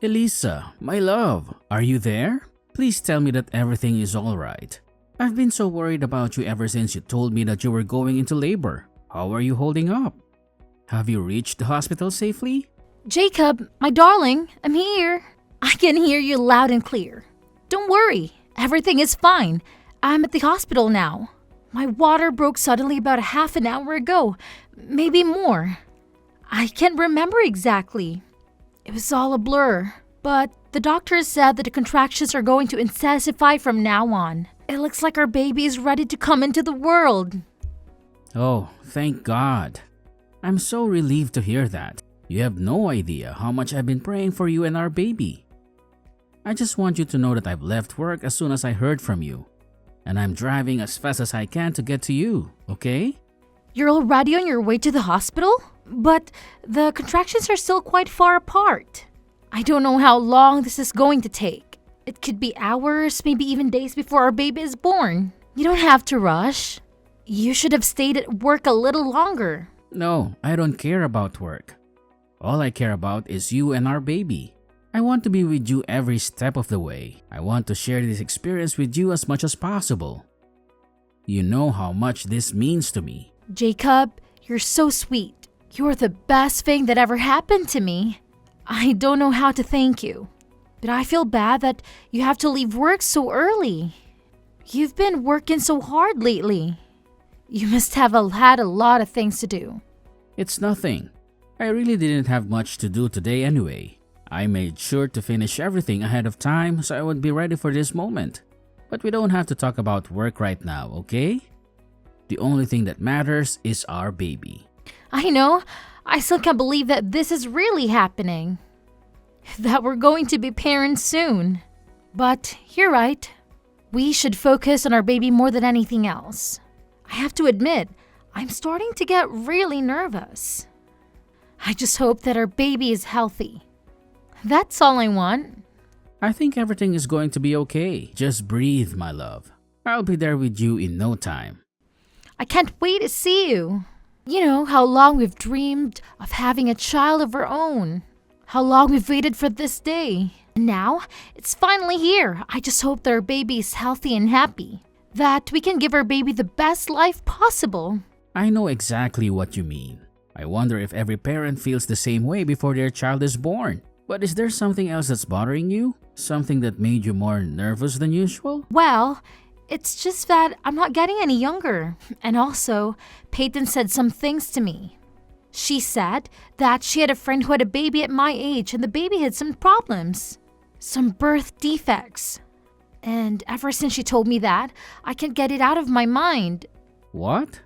Elisa, my love, are you there? Please tell me that everything is alright. I've been so worried about you ever since you told me that you were going into labor. How are you holding up? Have you reached the hospital safely? Jacob, my darling, I'm here. I can hear you loud and clear. Don't worry, everything is fine. I'm at the hospital now. My water broke suddenly about a half an hour ago, maybe more. I can't remember exactly. It was all a blur, but the doctor said that the contractions are going to intensify from now on. It looks like our baby is ready to come into the world. Oh, thank God. I'm so relieved to hear that. You have no idea how much I've been praying for you and our baby. I just want you to know that I've left work as soon as I heard from you. And I'm driving as fast as I can to get to you, okay? You're already on your way to the hospital? But the contractions are still quite far apart. I don't know how long this is going to take. It could be hours, maybe even days before our baby is born. You don't have to rush. You should have stayed at work a little longer. No, I don't care about work. All I care about is you and our baby. I want to be with you every step of the way. I want to share this experience with you as much as possible. You know how much this means to me. Jacob, you're so sweet. You're the best thing that ever happened to me. I don't know how to thank you, but I feel bad that you have to leave work so early. You've been working so hard lately. You must have had a lot of things to do. It's nothing. I really didn't have much to do today anyway. I made sure to finish everything ahead of time so I would be ready for this moment. But we don't have to talk about work right now, okay? The only thing that matters is our baby. I know. I still can't believe that this is really happening. That we're going to be parents soon. But you're right. We should focus on our baby more than anything else. I have to admit, I'm starting to get really nervous. I just hope that our baby is healthy. That's all I want. I think everything is going to be okay. Just breathe, my love. I'll be there with you in no time. I can't wait to see you. You know how long we've dreamed of having a child of our own. How long we've waited for this day. And now, it's finally here. I just hope that our baby is healthy and happy. That we can give our baby the best life possible. I know exactly what you mean. I wonder if every parent feels the same way before their child is born. But is there something else that's bothering you? Something that made you more nervous than usual? Well, it's just that I'm not getting any younger. And also, Peyton said some things to me. She said that she had a friend who had a baby at my age and the baby had some problems. Some birth defects. And ever since she told me that, I can't get it out of my mind. What?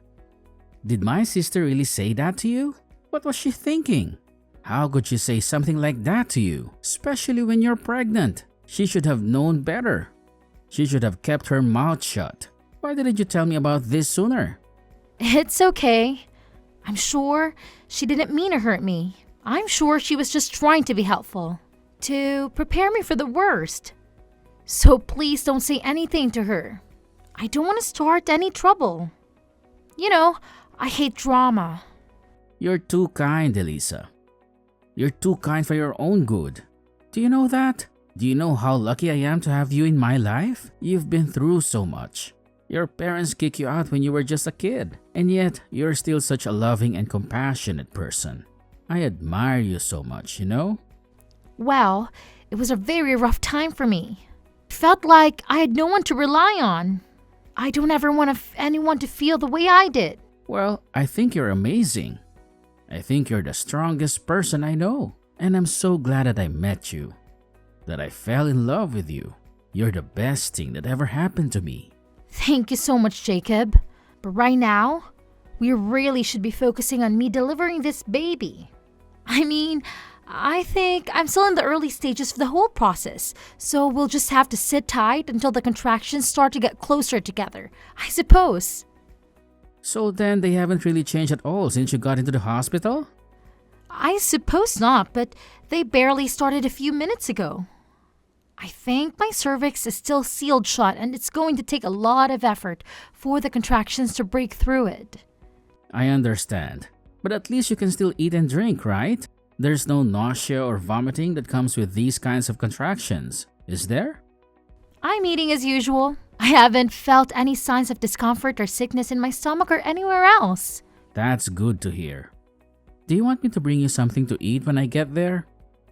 Did my sister really say that to you? What was she thinking? How could she say something like that to you? Especially when you're pregnant. She should have known better. She should have kept her mouth shut. Why didn't you tell me about this sooner? It's okay. I'm sure she didn't mean to hurt me. I'm sure she was just trying to be helpful. To prepare me for the worst. So please don't say anything to her. I don't want to start any trouble. You know, I hate drama. You're too kind, Elisa. You're too kind for your own good. Do you know that? Do you know how lucky I am to have you in my life? You've been through so much. Your parents kicked you out when you were just a kid. And yet, you're still such a loving and compassionate person. I admire you so much, you know? Well, it was a very rough time for me. It felt like I had no one to rely on. I don't ever want anyone to feel the way I did. Well, I think you're amazing. I think you're the strongest person I know. And I'm so glad that I met you. That I fell in love with you. You're the best thing that ever happened to me. Thank you so much, Jacob. But right now, we really should be focusing on me delivering this baby. I mean, I think I'm still in the early stages of the whole process, so we'll just have to sit tight until the contractions start to get closer together, I suppose. So then they haven't really changed at all since you got into the hospital? I suppose not, but they barely started a few minutes ago. I think my cervix is still sealed shut and it's going to take a lot of effort for the contractions to break through it. I understand. But at least you can still eat and drink, right? There's no nausea or vomiting that comes with these kinds of contractions, is there? I'm eating as usual. I haven't felt any signs of discomfort or sickness in my stomach or anywhere else. That's good to hear. Do you want me to bring you something to eat when I get there?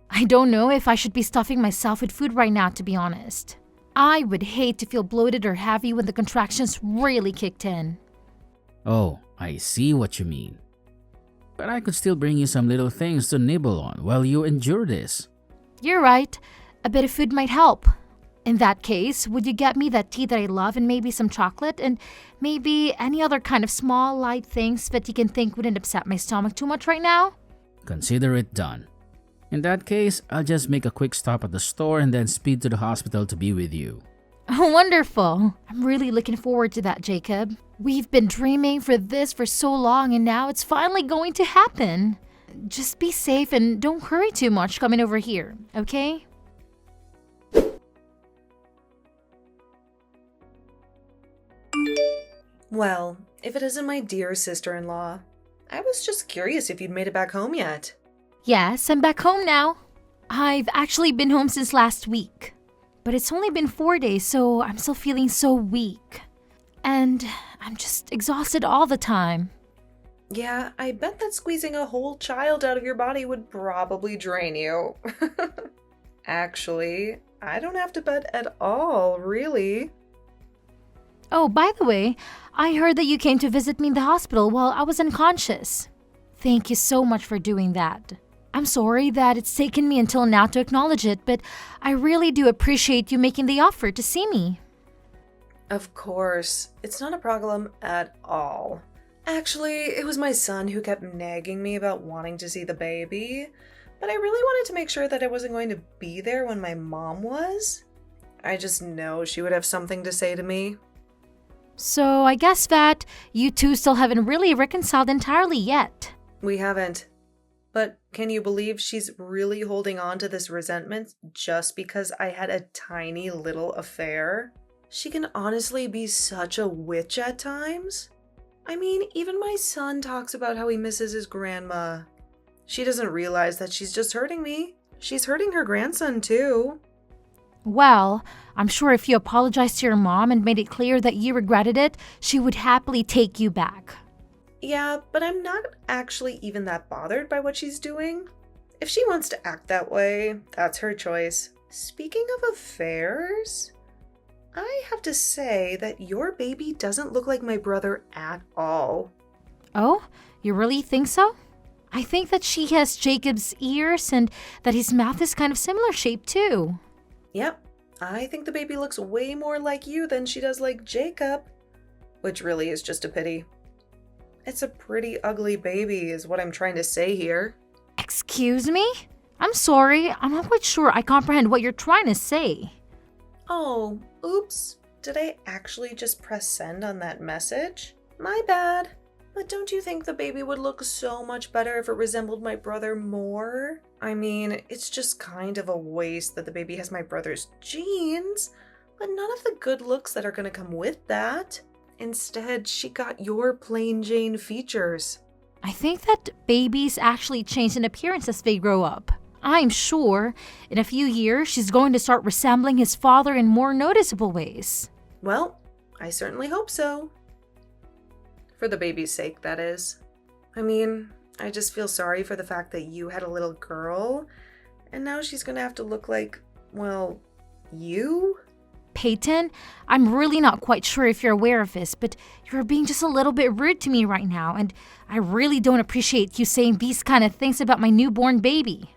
I don't know if I should be stuffing myself with food right now, to be honest. I would hate to feel bloated or heavy when the contractions really kicked in. Oh, I see what you mean. But I could still bring you some little things to nibble on while you endure this. You're right. A bit of food might help. In that case, would you get me that tea that I love and maybe some chocolate and maybe any other kind of small, light things that you can think wouldn't upset my stomach too much right now? Consider it done. In that case, I'll just make a quick stop at the store and then speed to the hospital to be with you. Oh, wonderful. I'm really looking forward to that, Jacob. We've been dreaming for this for so long and now it's finally going to happen. Just be safe and don't hurry too much coming over here, okay? Well, if it isn't my dear sister-in-law, I was just curious if you'd made it back home yet. Yes, I'm back home now. I've actually been home since last week. But it's only been 4 days, so I'm still feeling so weak. And I'm just exhausted all the time. Yeah, I bet that squeezing a whole child out of your body would probably drain you. Actually, I don't have to bet at all, really. Oh, by the way, I heard that you came to visit me in the hospital while I was unconscious. Thank you so much for doing that. I'm sorry that it's taken me until now to acknowledge it, but I really do appreciate you making the offer to see me. Of course, it's not a problem at all. Actually, it was my son who kept nagging me about wanting to see the baby, but I really wanted to make sure that I wasn't going to be there when my mom was. I just know she would have something to say to me. So I guess that you two still haven't really reconciled entirely yet. We haven't. But can you believe she's really holding on to this resentment just because I had a tiny little affair? She can honestly be such a witch at times. I mean, even my son talks about how he misses his grandma. She doesn't realize that she's just hurting me. She's hurting her grandson too. Well, I'm sure if you apologized to your mom and made it clear that you regretted it, she would happily take you back. Yeah, but I'm not actually even that bothered by what she's doing. If she wants to act that way, that's her choice. Speaking of affairs, I have to say that your baby doesn't look like my brother at all. Oh, you really think so? I think that she has Jacob's ears and that his mouth is kind of similar shape too. Yep, I think the baby looks way more like you than she does like Jacob, which really is just a pity. It's a pretty ugly baby is what I'm trying to say here. Excuse me? I'm sorry, I'm not quite sure I comprehend what you're trying to say. Oh, oops. Did I actually just press send on that message? My bad. But don't you think the baby would look so much better if it resembled my brother more? I mean, it's just kind of a waste that the baby has my brother's genes, but none of the good looks that are going to come with that. Instead, she got your plain Jane features. I think that babies actually change in appearance as they grow up. I'm sure in a few years she's going to start resembling his father in more noticeable ways. Well, I certainly hope so. For the baby's sake, that is. I mean, I just feel sorry for the fact that you had a little girl, and now she's gonna have to look like, well, you? Peyton, I'm really not quite sure if you're aware of this, but you're being just a little bit rude to me right now, and I really don't appreciate you saying these kind of things about my newborn baby.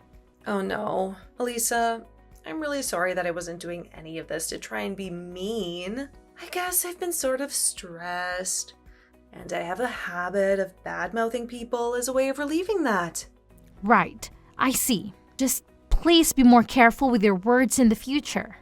Oh no. Elisa, I'm really sorry that I wasn't doing any of this to try and be mean. I guess I've been sort of stressed, and I have a habit of bad-mouthing people as a way of relieving that. Right, I see. Just please be more careful with your words in the future.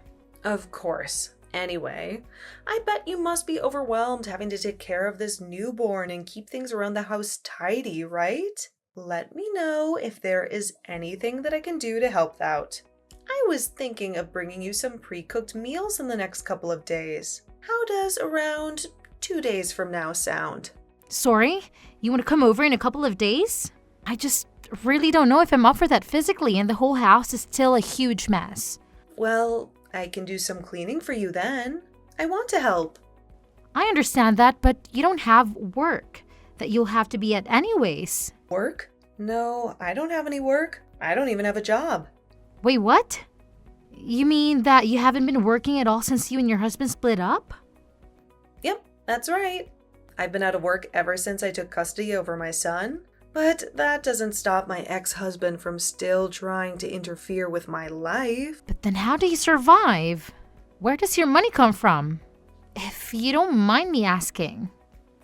Of course. Anyway, I bet you must be overwhelmed having to take care of this newborn and keep things around the house tidy, right? Let me know if there is anything that I can do to help out. I was thinking of bringing you some pre-cooked meals in the next couple of days. How does around 2 days from now sound? Sorry, you want to come over in a couple of days? I just really don't know if I'm up for that physically, and the whole house is still a huge mess. Well, I can do some cleaning for you then. I want to help. I understand that, but you don't have work that you'll have to be at anyways. Work? No, I don't have any work. I don't even have a job. Wait, what? You mean that you haven't been working at all since you and your husband split up? Yep, that's right. I've been out of work ever since I took custody over my son. But that doesn't stop my ex-husband from still trying to interfere with my life. But then how do you survive? Where does your money come from? If you don't mind me asking.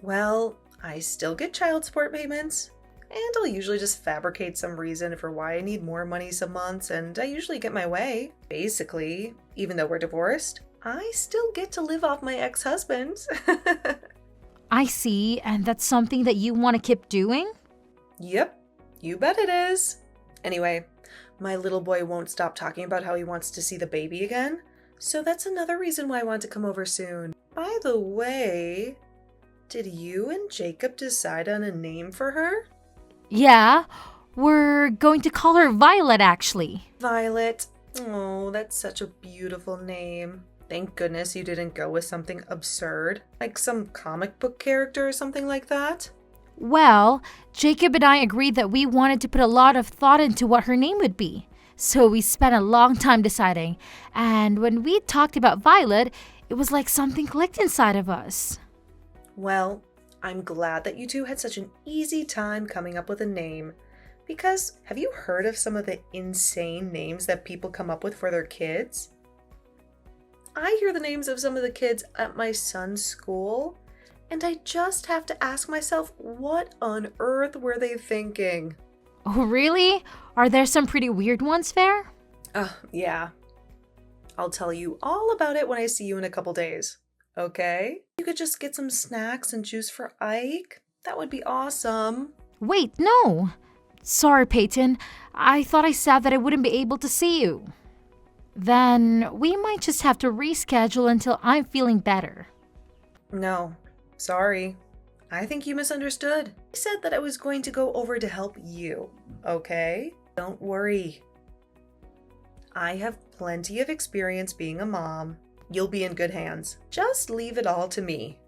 Well, I still get child support payments. And I'll usually just fabricate some reason for why I need more money some months, and I usually get my way. Basically, even though we're divorced, I still get to live off my ex-husband. I see, and that's something that you want to keep doing? Yep, you bet it is. Anyway, my little boy won't stop talking about how he wants to see the baby again, so that's another reason why I want to come over soon. By the way, did you and Jacob decide on a name for her? Yeah, we're going to call her Violet, actually. Violet. Oh, that's such a beautiful name. Thank goodness you didn't go with something absurd, like some comic book character or something like that. Well, Jacob and I agreed that we wanted to put a lot of thought into what her name would be. So we spent a long time deciding. And when we talked about Violet, it was like something clicked inside of us. Well, I'm glad that you two had such an easy time coming up with a name. Because have you heard of some of the insane names that people come up with for their kids? I hear the names of some of the kids at my son's school, and I just have to ask myself, what on earth were they thinking? Oh, really? Are there some pretty weird ones there? Yeah. I'll tell you all about it when I see you in a couple days. Okay? You could just get some snacks and juice for Ike. That would be awesome. Wait, no. Sorry, Peyton. I thought I said that I wouldn't be able to see you. Then we might just have to reschedule until I'm feeling better. No. Sorry. I think you misunderstood. I said that I was going to go over to help you, okay? Don't worry. I have plenty of experience being a mom. You'll be in good hands. Just leave it all to me.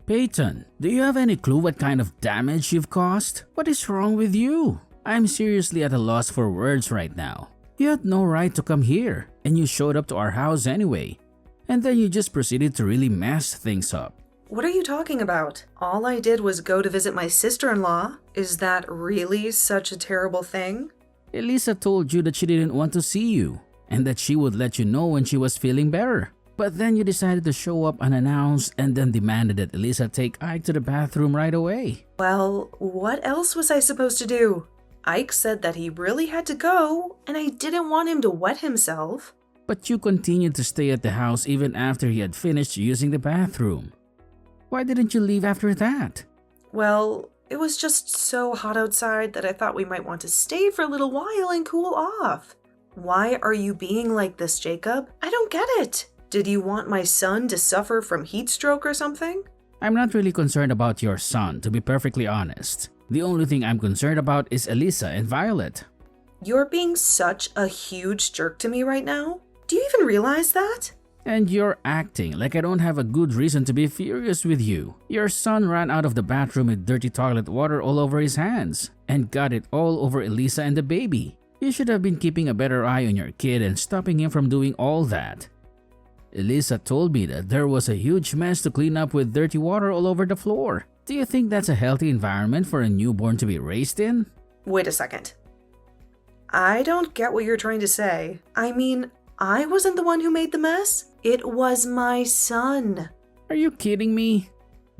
Peyton, do you have any clue what kind of damage you've caused? What is wrong with you? I'm seriously at a loss for words right now. You had no right to come here, and you showed up to our house anyway. And then you just proceeded to really mess things up. What are you talking about? All I did was go to visit my sister-in-law. Is that really such a terrible thing? Elisa told you that she didn't want to see you, and that she would let you know when she was feeling better. But then you decided to show up unannounced and then demanded that Elisa take Ike to the bathroom right away. Well, what else was I supposed to do? Ike said that he really had to go, and I didn't want him to wet himself. But you continued to stay at the house even after he had finished using the bathroom. Why didn't you leave after that? Well, it was just so hot outside that I thought we might want to stay for a little while and cool off. Why are you being like this, Jacob? I don't get it. Did you want my son to suffer from heat stroke or something? I'm not really concerned about your son, to be perfectly honest. The only thing I'm concerned about is Elisa and Violet. You're being such a huge jerk to me right now. Do you even realize that? And you're acting like I don't have a good reason to be furious with you. Your son ran out of the bathroom with dirty toilet water all over his hands and got it all over Elisa and the baby. You should have been keeping a better eye on your kid and stopping him from doing all that. Elisa told me that there was a huge mess to clean up with dirty water all over the floor. Do you think that's a healthy environment for a newborn to be raised in? Wait a second. I don't get what you're trying to say. I mean, I wasn't the one who made the mess. It was my son. Are you kidding me?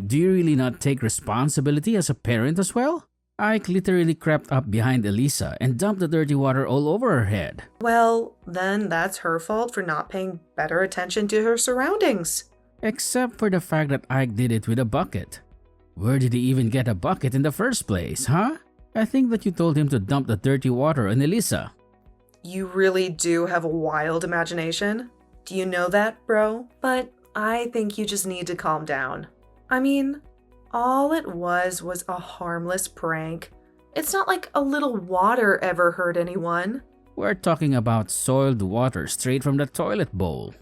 Do you really not take responsibility as a parent as well? Ike literally crept up behind Elisa and dumped the dirty water all over her head. Well, then that's her fault for not paying better attention to her surroundings. Except for the fact that Ike did it with a bucket. Where did he even get a bucket in the first place, huh? I think that you told him to dump the dirty water on Elisa. You really do have a wild imagination. Do you know that, bro? But I think you just need to calm down. I mean, all it was a harmless prank. It's not like a little water ever hurt anyone. We're talking about soiled water straight from the toilet bowl.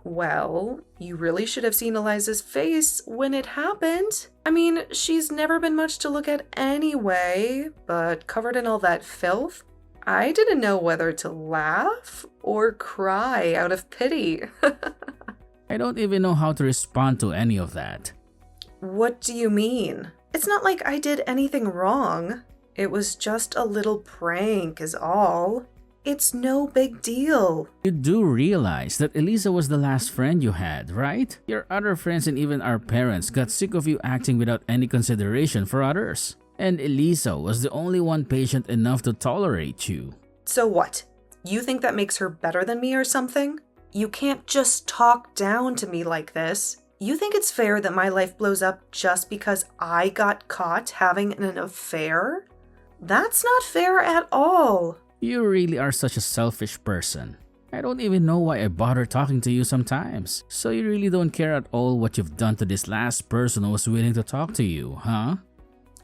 Well, you really should have seen Eliza's face when it happened. I mean, she's never been much to look at anyway, but covered in all that filth, I didn't know whether to laugh or cry out of pity. I don't even know how to respond to any of that. What do you mean? It's not like I did anything wrong. It was just a little prank is all. It's no big deal. You do realize that Elisa was the last friend you had, right? Your other friends and even our parents got sick of you acting without any consideration for others. And Elisa was the only one patient enough to tolerate you. So what? You think that makes her better than me or something? You can't just talk down to me like this. You think it's fair that my life blows up just because I got caught having an affair? That's not fair at all. You really are such a selfish person. I don't even know why I bother talking to you sometimes. So you really don't care at all what you've done to this last person who was willing to talk to you, huh?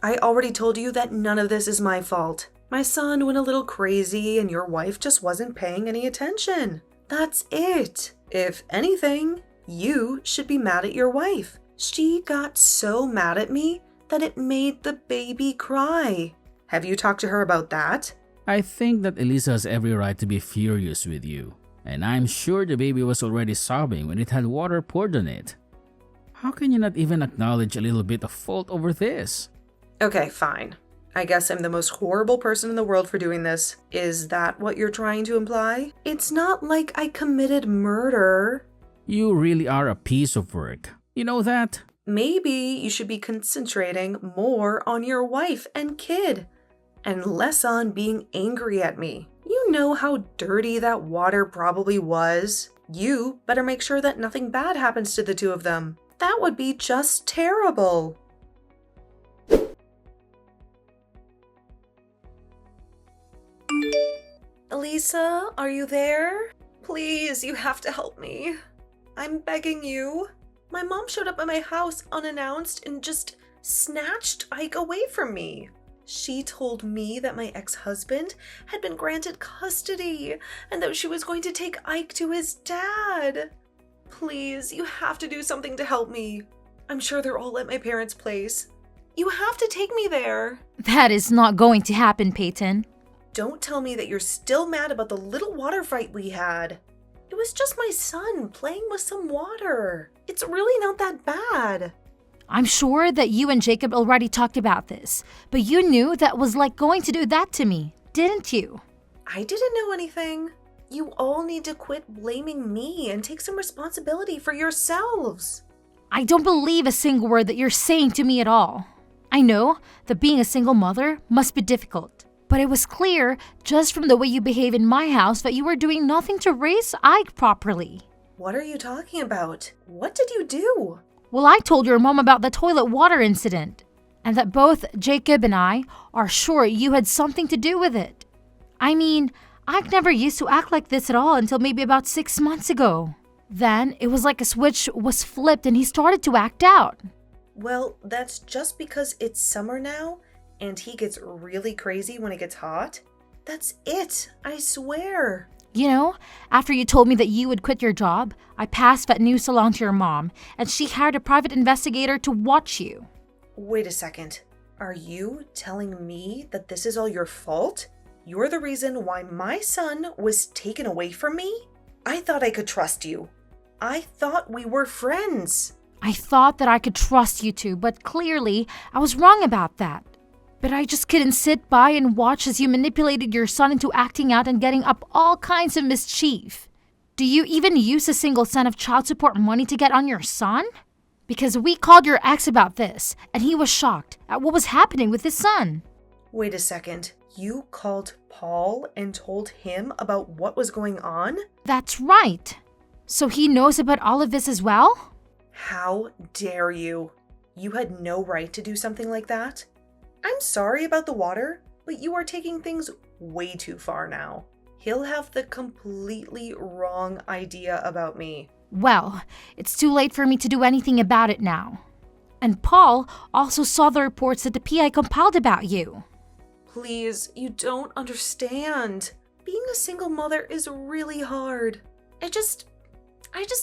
I already told you that none of this is my fault. My son went a little crazy and your wife just wasn't paying any attention. That's it. If anything, you should be mad at your wife. She got so mad at me that it made the baby cry. Have you talked to her about that? I think that Elisa has every right to be furious with you. And I'm sure the baby was already sobbing when it had water poured on it. How can you not even acknowledge a little bit of fault over this? Okay, fine. I guess I'm the most horrible person in the world for doing this. Is that what you're trying to imply? It's not like I committed murder. You really are a piece of work. You know that? Maybe you should be concentrating more on your wife and kid, and less on being angry at me. You know how dirty that water probably was. You better make sure that nothing bad happens to the two of them. That would be just terrible. Elisa, are you there? Please, you have to help me. I'm begging you. My mom showed up at my house unannounced and just snatched Ike away from me. She told me that my ex-husband had been granted custody and that she was going to take Ike to his dad. Please, you have to do something to help me. I'm sure they're all at my parents' place. You have to take me there. That is not going to happen, Peyton. Don't tell me that you're still mad about the little water fight we had. It was just my son playing with some water. It's really not that bad. I'm sure that you and Jacob already talked about this, but you knew that was like going to do that to me, didn't you? I didn't know anything. You all need to quit blaming me and take some responsibility for yourselves. I don't believe a single word that you're saying to me at all. I know that being a single mother must be difficult, but it was clear just from the way you behave in my house that you were doing nothing to raise Ike properly. What are you talking about? What did you do? Well, I told your mom about the toilet water incident, and that both Jacob and I are sure you had something to do with it. I mean, Ike never used to act like this at all until maybe about 6 months ago. Then it was like a switch was flipped and he started to act out. Well, that's just because it's summer now and he gets really crazy when it gets hot. That's it, I swear. You know, after you told me that you would quit your job, I passed that news along to your mom, and she hired a private investigator to watch you. Wait a second. Are you telling me that this is all your fault? You're the reason why my son was taken away from me? I thought I could trust you. I thought we were friends. I thought that I could trust you two, but clearly I was wrong about that. But I just couldn't sit by and watch as you manipulated your son into acting out and getting up all kinds of mischief. Do you even use a single cent of child support money to get on your son? Because we called your ex about this, and he was shocked at what was happening with his son. Wait a second. You called Paul and told him about what was going on? That's right. So he knows about all of this as well? How dare you? You had no right to do something like that. I'm sorry about the water, but you are taking things way too far now. He'll have the completely wrong idea about me. Well, it's too late for me to do anything about it now. And Paul also saw the reports that the PI compiled about you. Please, you don't understand. Being a single mother is really hard. I just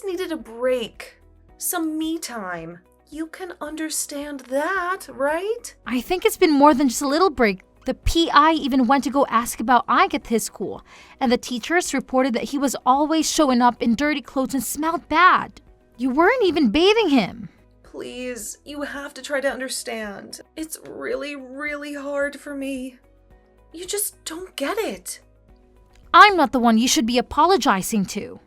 needed a break. Some me time. You can understand that, right? I think it's been more than just a little break. The PI even went to go ask about Ike at his school, and the teachers reported that he was always showing up in dirty clothes and smelled bad. You weren't even bathing him. Please, you have to try to understand. It's really, really hard for me. You just don't get it. I'm not the one you should be apologizing to.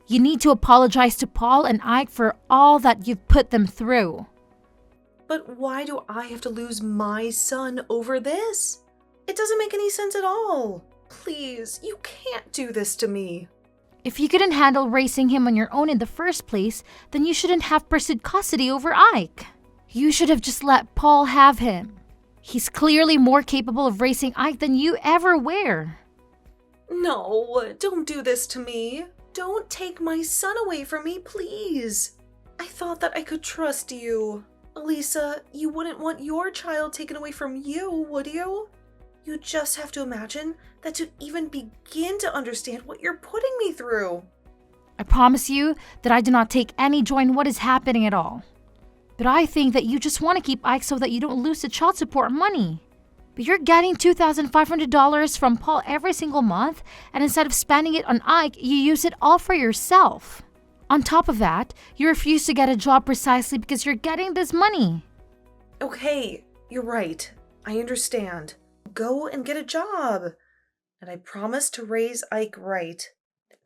You need to apologize to Paul and Ike for all that you've put them through. But why do I have to lose my son over this? It doesn't make any sense at all. Please, you can't do this to me. If you couldn't handle raising him on your own in the first place, then you shouldn't have pursued custody over Ike. You should have just let Paul have him. He's clearly more capable of raising Ike than you ever were. No, don't do this to me. Don't take my son away from me, please. I thought that I could trust you. Elisa, you wouldn't want your child taken away from you, would you? You just have to imagine that to even begin to understand what you're putting me through. I promise you that I do not take any joy in what is happening at all. But I think that you just want to keep Ike so that you don't lose the child support money. But you're getting $2,500 from Paul every single month, and instead of spending it on Ike, you use it all for yourself. On top of that, you refuse to get a job precisely because you're getting this money. Okay, you're right. I understand. Go and get a job. And I promise to raise Ike right.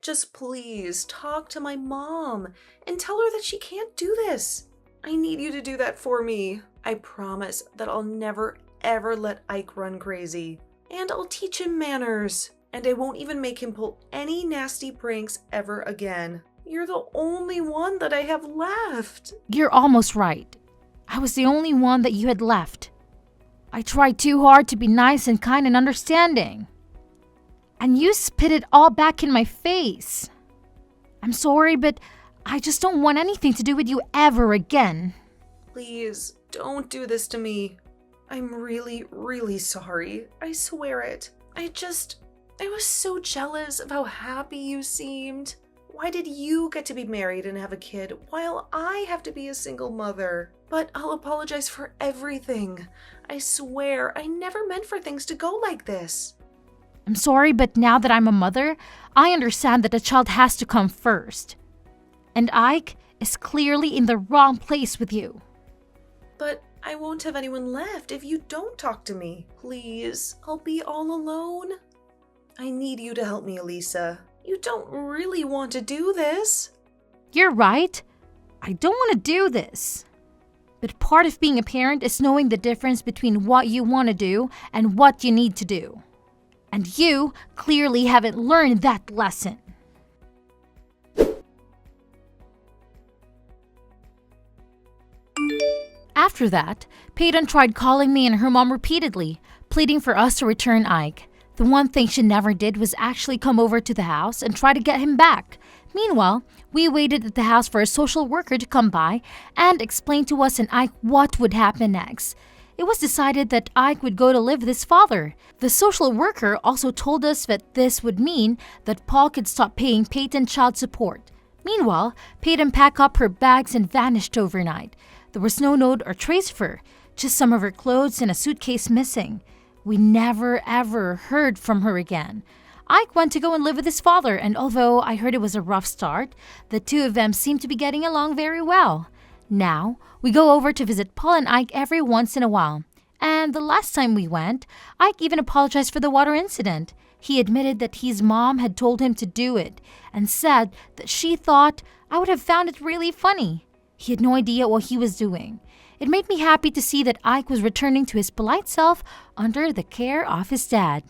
Just please talk to my mom and tell her that she can't do this. I need you to do that for me. I promise that I'll never ever let Ike run crazy. And I'll teach him manners. And I won't even make him pull any nasty pranks ever again. You're the only one that I have left. You're almost right. I was the only one that you had left. I tried too hard to be nice and kind and understanding. And you spit it all back in my face. I'm sorry, but I just don't want anything to do with you ever again. Please, don't do this to me. I'm really, really sorry. I swear it. I was so jealous of how happy you seemed. Why did you get to be married and have a kid while I have to be a single mother? But I'll apologize for everything. I swear I never meant for things to go like this. I'm sorry, but now that I'm a mother, I understand that the child has to come first. And Ike is clearly in the wrong place with you. But I won't have anyone left if you don't talk to me. Please, I'll be all alone. I need you to help me, Elisa. You don't really want to do this. You're right. I don't want to do this. But part of being a parent is knowing the difference between what you want to do and what you need to do. And you clearly haven't learned that lesson. After that, Peyton tried calling me and her mom repeatedly, pleading for us to return Ike. The one thing she never did was actually come over to the house and try to get him back. Meanwhile, we waited at the house for a social worker to come by and explain to us and Ike what would happen next. It was decided that Ike would go to live with his father. The social worker also told us that this would mean that Paul could stop paying Peyton child support. Meanwhile, Peyton packed up her bags and vanished overnight. There was no note or trace of her, just some of her clothes and a suitcase missing. We never ever heard from her again. Ike went to go and live with his father, and although I heard it was a rough start, the two of them seemed to be getting along very well. Now, we go over to visit Paul and Ike every once in a while. And the last time we went, Ike even apologized for the water incident. He admitted that his mom had told him to do it and said that she thought I would have found it really funny. He had no idea what he was doing. It made me happy to see that Ike was returning to his polite self under the care of his dad.